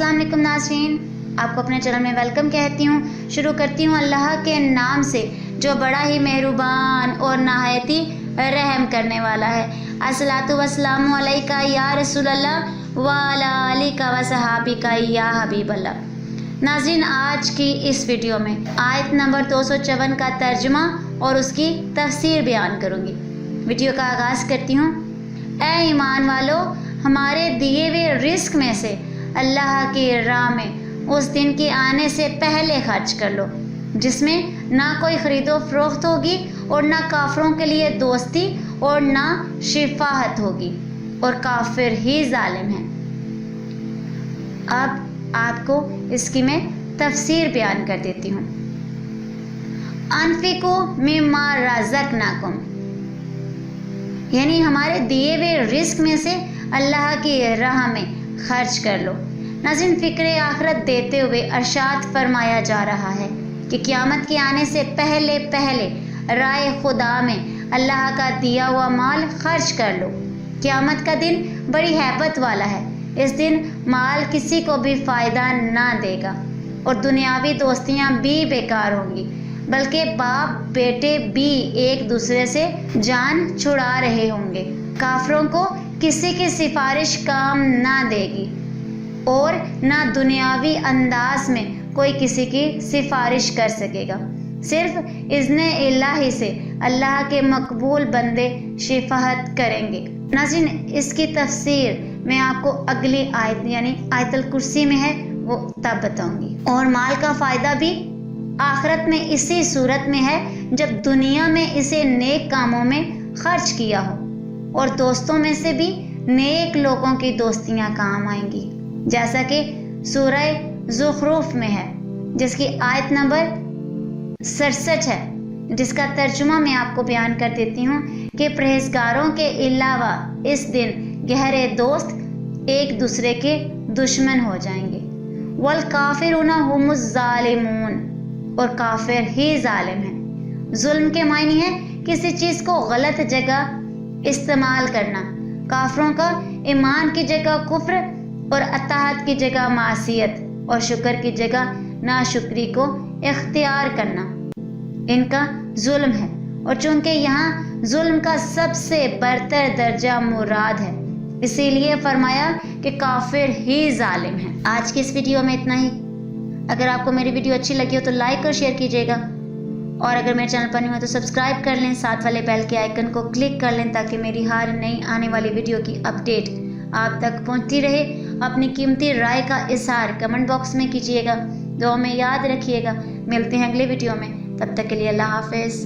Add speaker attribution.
Speaker 1: अस्सलाम वालेकुम नाज़रीन, आपको अपने चैनल में वेलकम कहती हूँ। शुरू करती हूँ अल्लाह के नाम से जो बड़ा ही मेहरबान और नहायत ही रहम करने वाला है। अस्सलातु वस्सलामु अलैका या रसूल अल्लाह व अला आलिका व सहाबिका या हबीब अल्लाह। नाज़रीन, आज की इस वीडियो में आयत नंबर 254 का तर्जुमा और उसकी तफसीर बयान करूँगी। वीडियो का आगाज़ करती हूँ। ऐ ईमान वालो, हमारे दिए हुए रिस्क में से अल्लाह की राह में उस दिन के आने से पहले खर्च कर लो जिसमें ना कोई ख़रीदो फरोख्त होगी और ना काफिरों के लिए दोस्ती और ना शिफाहत होगी और काफिर ही जालिम हैं। अब आपको इसकी मैं तफसीर बयान कर देती हूँ। अनफिकू मिम्मा रज़क़नाकुम, यानी हमारे दिए हुए रिस्क में से अल्लाह की राह में खर्च कर लो। नाज़रीन, फ़िक्र आखिरत देते हुए इरशाद फरमाया जा रहा है कि क़यामत के आने से पहले पहले राय खुदा में अल्लाह का दिया हुआ माल खर्च कर लो। क़यामत का दिन बड़ी हैबत वाला है। इस दिन माल किसी को भी फ़ायदा ना देगा और दुनियावी दोस्तियाँ भी बेकार होंगी, बल्कि बाप बेटे भी एक दूसरे से जान छुड़ा रहे होंगे। काफिरों को किसी की सिफारिश काम ना देगी और ना दुनियावी अंदाज में कोई किसी की सिफारिश कर सकेगा। सिर्फ इज़्ने इलाही से अल्लाह के मकबूल बंदे शिफाहत करेंगे। नाज़रीन, इसकी तफसीर मैं आपको अगली आयत यानी आयतुल कुर्सी में है वो तब बताऊंगी। और माल का फ़ायदा भी आखिरत में इसी सूरत में है जब दुनिया में इसे नेक कामों में खर्च किया हो, और दोस्तों में से भी नेक लोगों की दोस्तियां काम आएंगी, जैसा कि सूरह ज़ुखरूफ में है जिसकी आयत नंबर 67 है, जिसका तर्जुमा मैं आपको बयान कर देती हूँ कि परहेजगारों के अलावा इस दिन गहरे दोस्त एक दूसरे के दुश्मन हो जाएंगे। वल काफिरुना हुमुज़ ज़ालिमून, और काफिर ही जालिम हैं। जुल्म के मायने है किसी चीज़ को गलत जगह इस्तेमाल करना। काफिरों का ईमान की जगह कुफ्र और अताअत की जगह मासियत और शुक्र की जगह नाशुक्री को इख्तियार करना इनका जुल्म है, और चूंकि यहाँ जुल्म का सबसे बरतर दर्जा मुराद है, इसीलिए फरमाया कि काफिर ही जालिम हैं। आज की इस वीडियो में इतना ही। अगर आपको मेरी वीडियो अच्छी लगी हो तो लाइक और शेयर कीजिएगा, और अगर मेरे चैनल पर नहीं हो तो सब्सक्राइब कर लें, साथ वाले बेल के आइकन को क्लिक कर लें ताकि मेरी हर नई आने वाली वीडियो की अपडेट आप तक पहुंचती रहे। अपनी कीमती राय का इज़हार कमेंट बॉक्स में कीजिएगा। दुआ में याद रखिएगा। मिलते हैं अगले वीडियो में, तब तक के लिए अल्लाह हाफ़िज़।